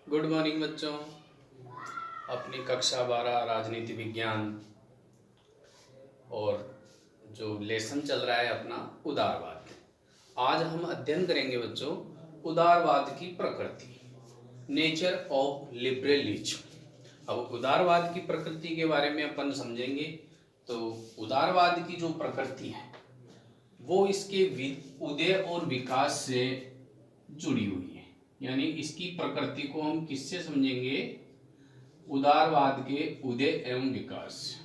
Good morning बच्चों। अपनी कक्षा 12 राजनीति विज्ञान और जो लेसन चल रहा है अपना उदारवाद, आज हम अध्ययन करेंगे बच्चों उदारवाद की प्रकृति, नेचर ऑफ लिबरलिज्म। अब उदारवाद की प्रकृति के बारे में अपन समझेंगे तो उदारवाद की जो प्रकृति है वो इसके उदय और विकास से जुड़ी हुई है। यानी इसकी प्रकृति को हम किससे समझेंगे? उदारवाद के उदय एवं विकास से।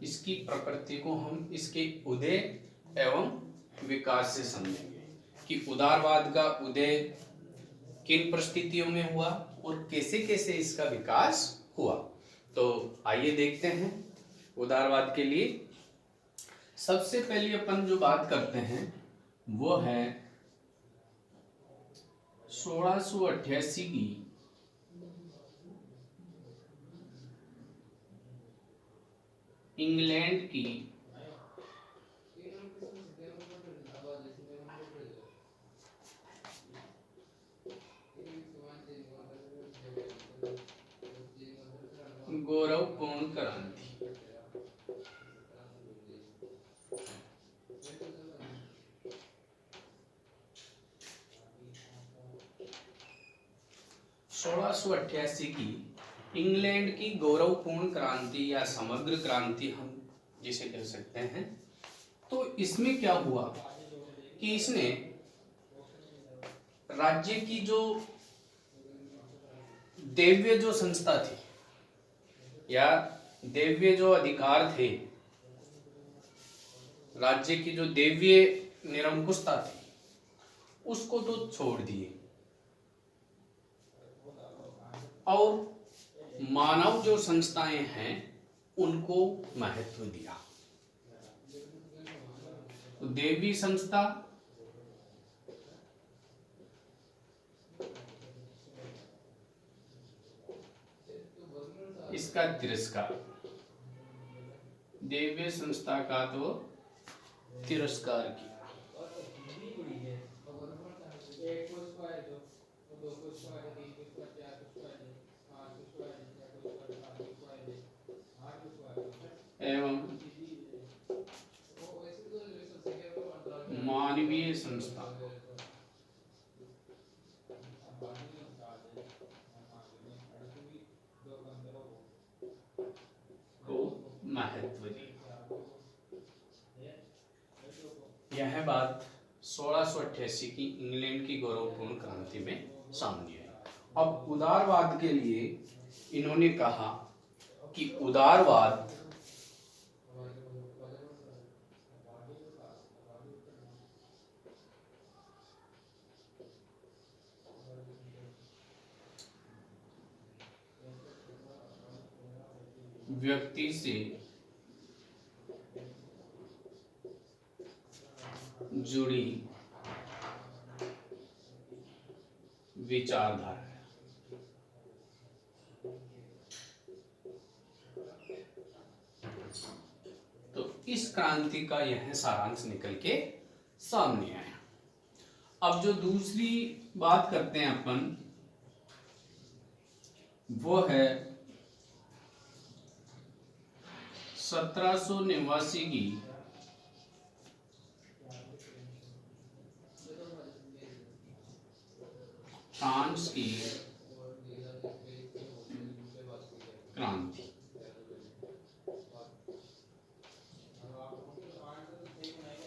इसकी प्रकृति को हम इसके उदय एवं विकास से समझेंगे कि उदारवाद का उदय किन परिस्थितियों में हुआ और कैसे कैसे इसका विकास हुआ। तो आइए देखते हैं उदारवाद के लिए सबसे पहले अपन जो बात करते हैं वो है 1688 की इंग्लैंड की गौरवपूर्ण क्रांति। सोलह सौ अट्ठासी की इंग्लैंड की गौरवपूर्ण क्रांति या समग्र क्रांति हम जिसे कह सकते हैं। तो इसमें क्या हुआ कि इसने राज्य की जो दैवीय जो संस्था थी या दैवीय जो अधिकार थे, राज्य की जो दैवीय निरंकुशता थी उसको तो छोड़ दिए और मानव जो संस्थाएं हैं उनको महत्व दिया। तो दैवीय संस्था इसका तिरस्कार, दैवीय संस्था का तो तिरस्कार किया। एवं मानवीय संस्था को महत्व दिया। यह बात 1688 की इंग्लैंड की गौरवपूर्ण क्रांति में सामने आई। अब उदारवाद के लिए इन्होंने कहा कि उदारवाद व्यक्ति से जुड़ी विचारधारा है। तो इस क्रांति का यह सारांश निकल के सामने आया। अब जो दूसरी बात करते हैं अपन वो है 1789 की फ्रांस की क्रांति।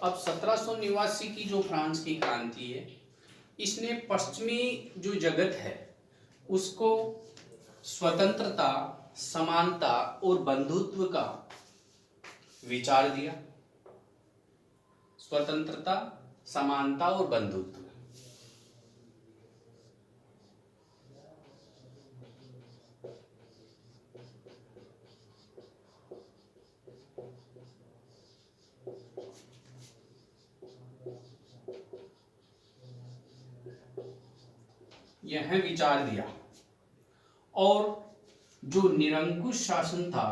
अब 1789 की जो फ्रांस की क्रांति है इसने पश्चिमी जो जगत है उसको स्वतंत्रता, समानता और बंधुत्व का विचार दिया। स्वतंत्रता, समानता और बंधुत्व। यह विचार दिया और जो निरंकुश शासन था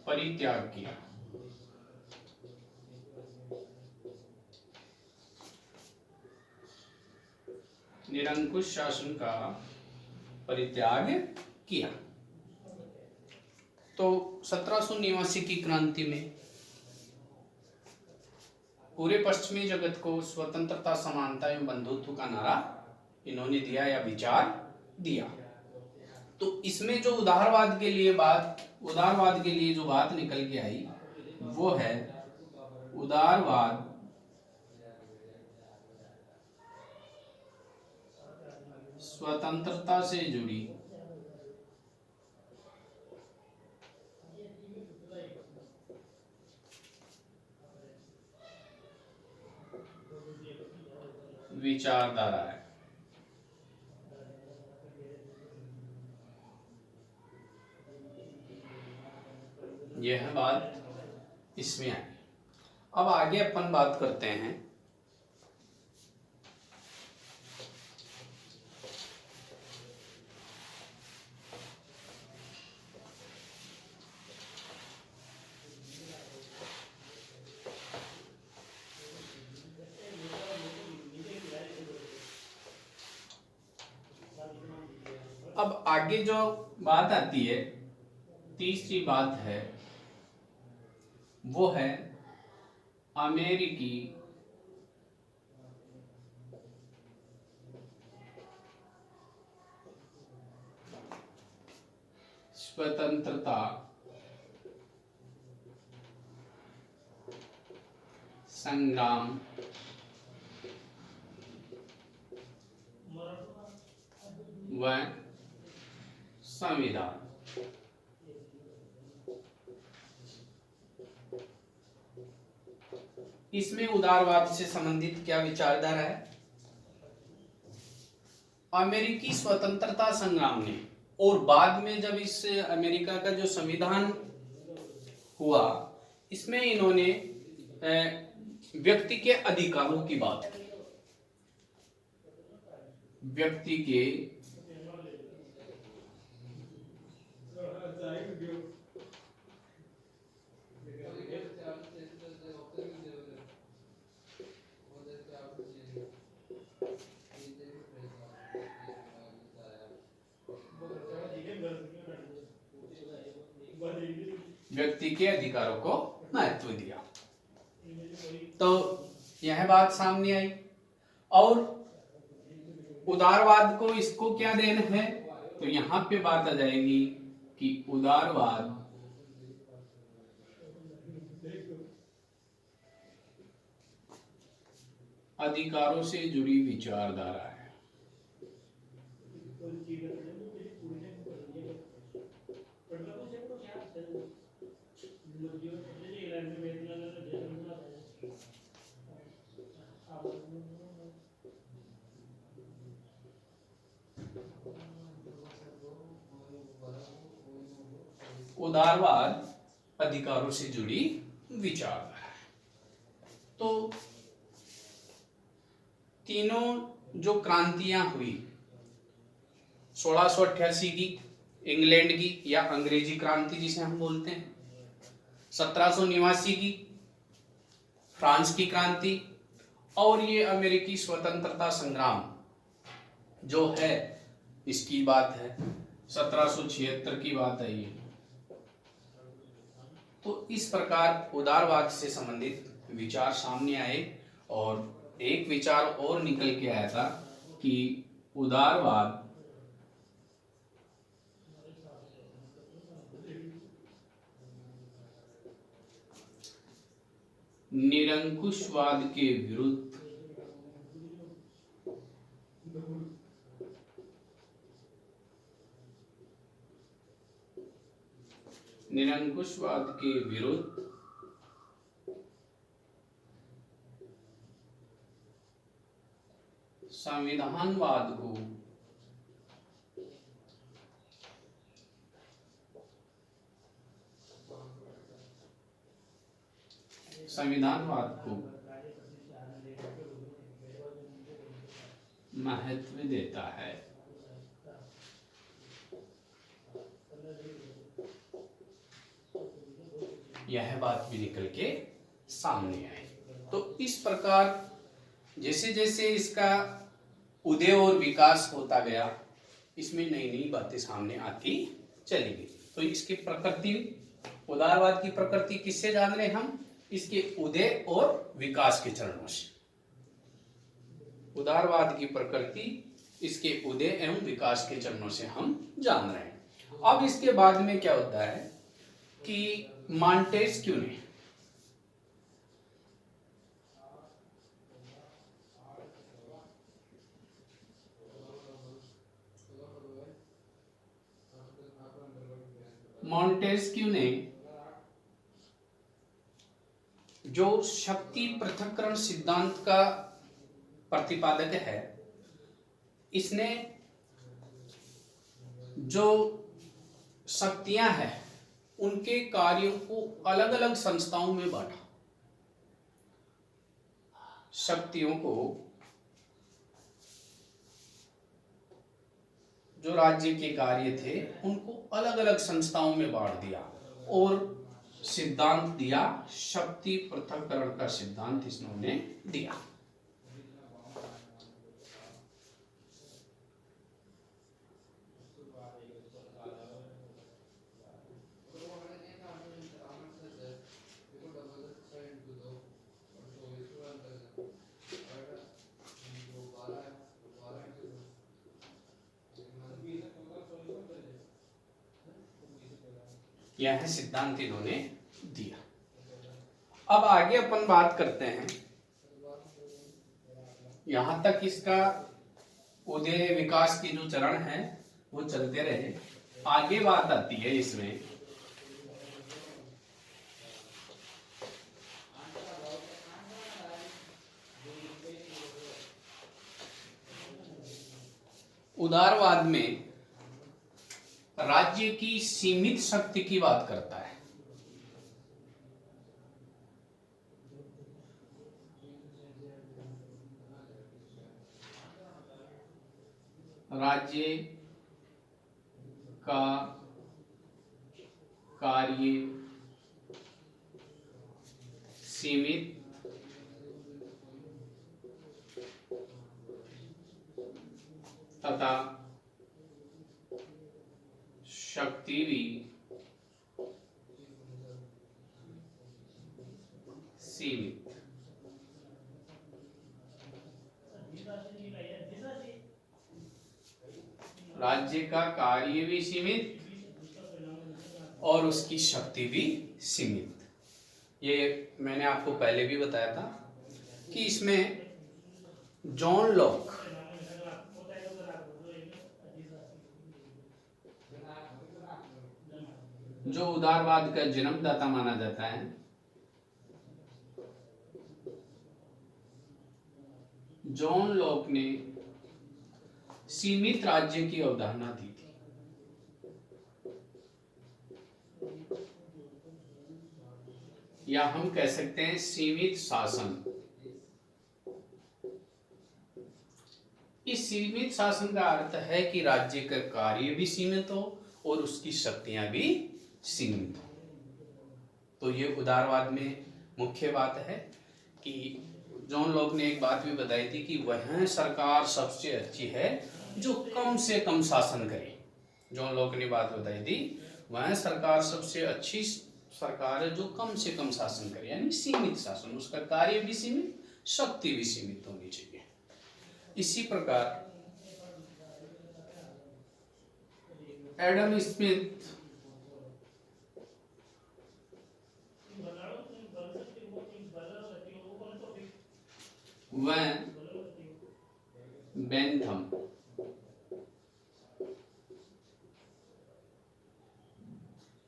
परित्याग किया। निरंकुश शासन का परित्याग किया। तो 1789 की क्रांति में पूरे पश्चिमी जगत को स्वतंत्रता, समानता एवं बंधुत्व का नारा इन्होंने दिया या विचार दिया। तो इसमें जो उदारवाद के लिए जो बात निकल के आई वो है उदारवाद स्वतंत्रता से जुड़ी विचारधारा है। यह बात इसमें आई। अब आगे अपन बात करते हैं अब आगे जो बात आती है, तीसरी बात है वो है अमेरिकी स्वतंत्रता संग्राम व संविधान। इसमें उदारवाद से संबंधित क्या विचारधारा है? अमेरिकी स्वतंत्रता संग्राम ने और बाद में जब इस अमेरिका का जो संविधान हुआ, इसमें इन्होंने व्यक्ति के अधिकारों की बात की। व्यक्ति के व्यक्ति के अधिकारों को महत्व दिया। तो यह बात सामने आई। और उदारवाद को इसको क्या देन है? तो यहां पे बात आ जाएगी कि उदारवाद अधिकारों से जुड़ी विचारधारा है। उदारवाद अधिकारों से जुड़ी विचारधारा है। तो तीनों जो क्रांतियां हुई, 1688 की इंग्लैंड की या अंग्रेजी क्रांति जिसे हम बोलते हैं, 1789 की फ्रांस की क्रांति, और ये अमेरिकी स्वतंत्रता संग्राम जो है इसकी बात है, 1776 की बात है ये। तो इस प्रकार उदारवाद से संबंधित विचार सामने आए। और एक विचार और निकल के आया था कि उदारवाद निरंकुशवाद के विरुद्ध संविधानवाद को महत्व देता है। यह बात भी निकल के सामने आई। तो इस प्रकार जैसे जैसे इसका उदय और विकास होता गया, इसमें नई नई बातें सामने आती चली गई। तो इसकी प्रकृति, उदारवाद की प्रकृति किससे जान रहे हम? इसके उदय और विकास के चरणों से। उदारवाद की प्रकृति इसके उदय एवं विकास के चरणों से हम जान रहे हैं। अब इसके बाद में क्या होता है कि मॉन्टेस्क्यू ने जो शक्ति पृथक्करण सिद्धांत का प्रतिपादक है, इसने जो शक्तियां हैं उनके कार्यों को अलग अलग संस्थाओं में बांटा। शक्तियों को, जो राज्य के कार्य थे, उनको अलग अलग संस्थाओं में बांट दिया और सिद्धांत दिया, शक्ति पृथक्करण का सिद्धांत इसने दिया। यह सिद्धांत इन्होंने दिया। अब आगे अपन बात करते हैं, यहां तक इसका उदय विकास की जो चरण है वो चलते रहे। आगे बात आती है इसमें उदारवाद में राज्य की सीमित शक्ति की बात करता है। राज्य का कार्य सीमित तथा शक्ति भी सीमित। राज्य का कार्य भी सीमित और उसकी शक्ति भी सीमित। ये मैंने आपको पहले भी बताया था कि इसमें जॉन लॉक जो उदारवाद का जन्मदाता माना जाता है, जॉन लॉक ने सीमित राज्य की अवधारणा दी थी। या हम कह सकते हैं सीमित शासन। इस सीमित शासन का अर्थ है कि राज्य का कार्य भी सीमित हो और उसकी शक्तियां भी सीमित हो। तो ये उदारवाद में मुख्य बात है कि जॉन लॉक ने एक बात भी बताई थी कि वह सरकार सबसे अच्छी है जो कम से कम शासन करे। जॉन लॉक ने बात बताई थी, वह सरकार सबसे अच्छी सरकार है जो कम से कम शासन करे, यानी सीमित शासन। उसका कार्य भी सीमित, शक्ति भी सीमित होनी चाहिए। इसी प्रकार एडम स्मिथ वैन बेंथम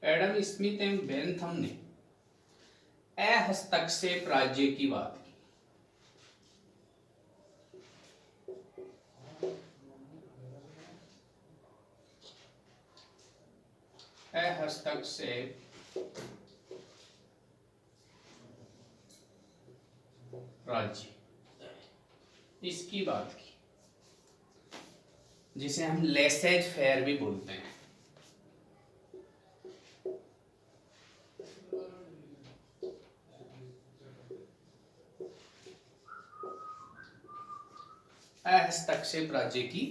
एडम स्मिथ एवं बेंथम ने अहस्तक्षेप राज्य की बात की। अहस्तक्षेप राज्य, इसकी बात की, जिसे हम लेसेज फेयर भी बोलते हैं। अहस्तक्षेप राज्य की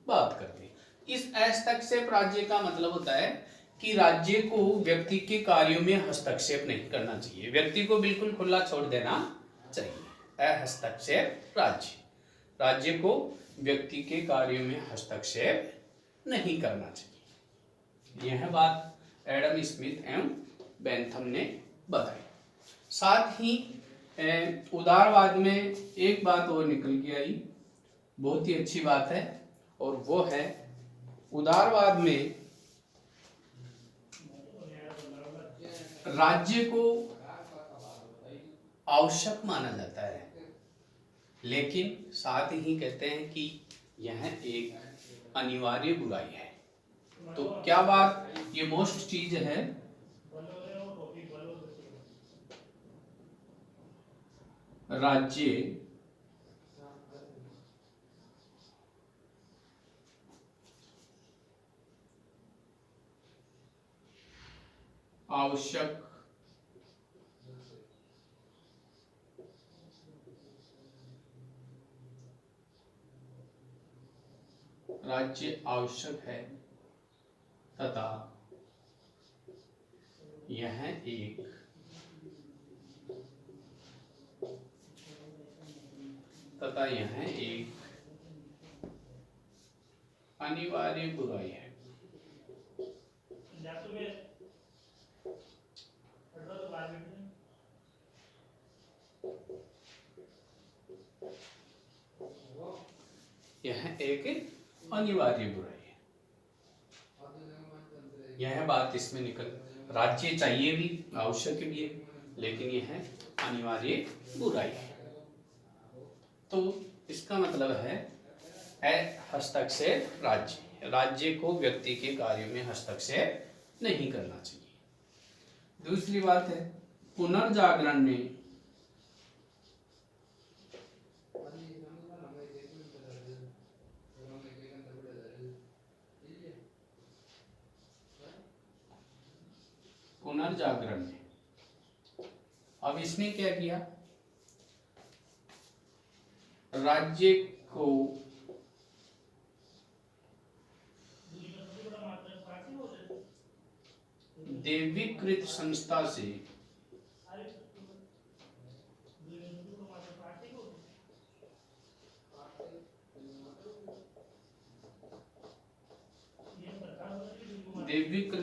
बात करते हैं। इस अहस्तक्षेप राज्य का मतलब होता है कि राज्य को व्यक्ति के कार्यों में हस्तक्षेप नहीं करना चाहिए, व्यक्ति को बिल्कुल खुला छोड़ देना चाहिए। अहस्तक्षेप राज्य, राज्य को व्यक्ति के कार्यों में हस्तक्षेप नहीं करना चाहिए। यह बात एडम स्मिथ एवं बेंथम ने बताई। साथ ही उदारवाद में एक बात और निकल के आई, बहुत ही अच्छी बात है, और वो है उदारवाद में राज्य को आवश्यक माना जाता है, लेकिन साथ ही कहते हैं कि यह एक अनिवार्य बुराई है। तो क्या बात, ये मोस्ट चीज है, राज्य आवश्यक है तथा यह एक अनिवार्य बुराई है। यह एक अनिवार्य बुराई है। यह बात इसमें निकल, राज्य चाहिए भी, आवश्यक भी है, लेकिन यह अनिवार्य बुराई है। तो इसका मतलब है हस्तक्षेप राज्य, राज्य को व्यक्ति के कार्यों में हस्तक्षेप नहीं करना चाहिए। दूसरी बात है पुनर्जागरण में अब इसने क्या किया, राज्य को देवीकृत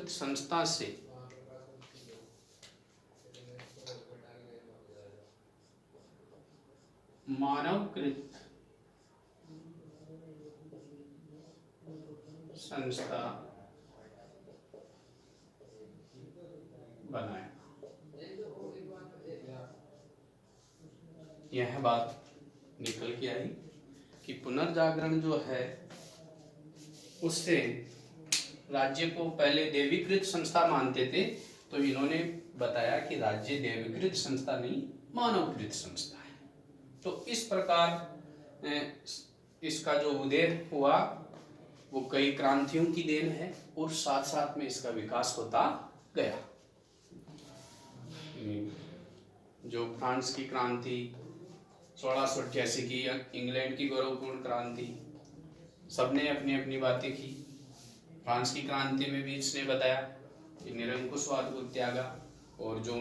संस्था से मानवकृत संस्था बनाया। यह बात निकल के आई कि पुनर्जागरण जो है उससे राज्य को पहले देवीकृत संस्था मानते थे, तो इन्होंने बताया कि राज्य देवीकृत संस्था नहीं, मानवकृत संस्था है। तो इस प्रकार इसका जो उदय हुआ वो कई क्रांतियों की देन है, और साथ साथ में इसका विकास होता गया। जो फ्रांस की क्रांति 1688 की, इंग्लैंड की गौरवपूर्ण क्रांति, सबने अपनी अपनी बातें की। फ्रांस की क्रांति में भी इसने बताया कि निरंकुशवाद को त्यागा और जो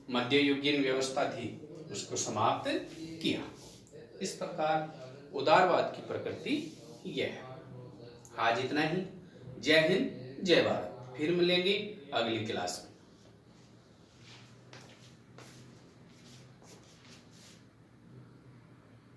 मध्ययुगीन व्यवस्था थी उसको समाप्त किया। इस प्रकार उदारवाद की प्रकृति यह है। आज इतना ही। जय हिंद, जय भारत। फिर मिलेंगे अगली क्लास में।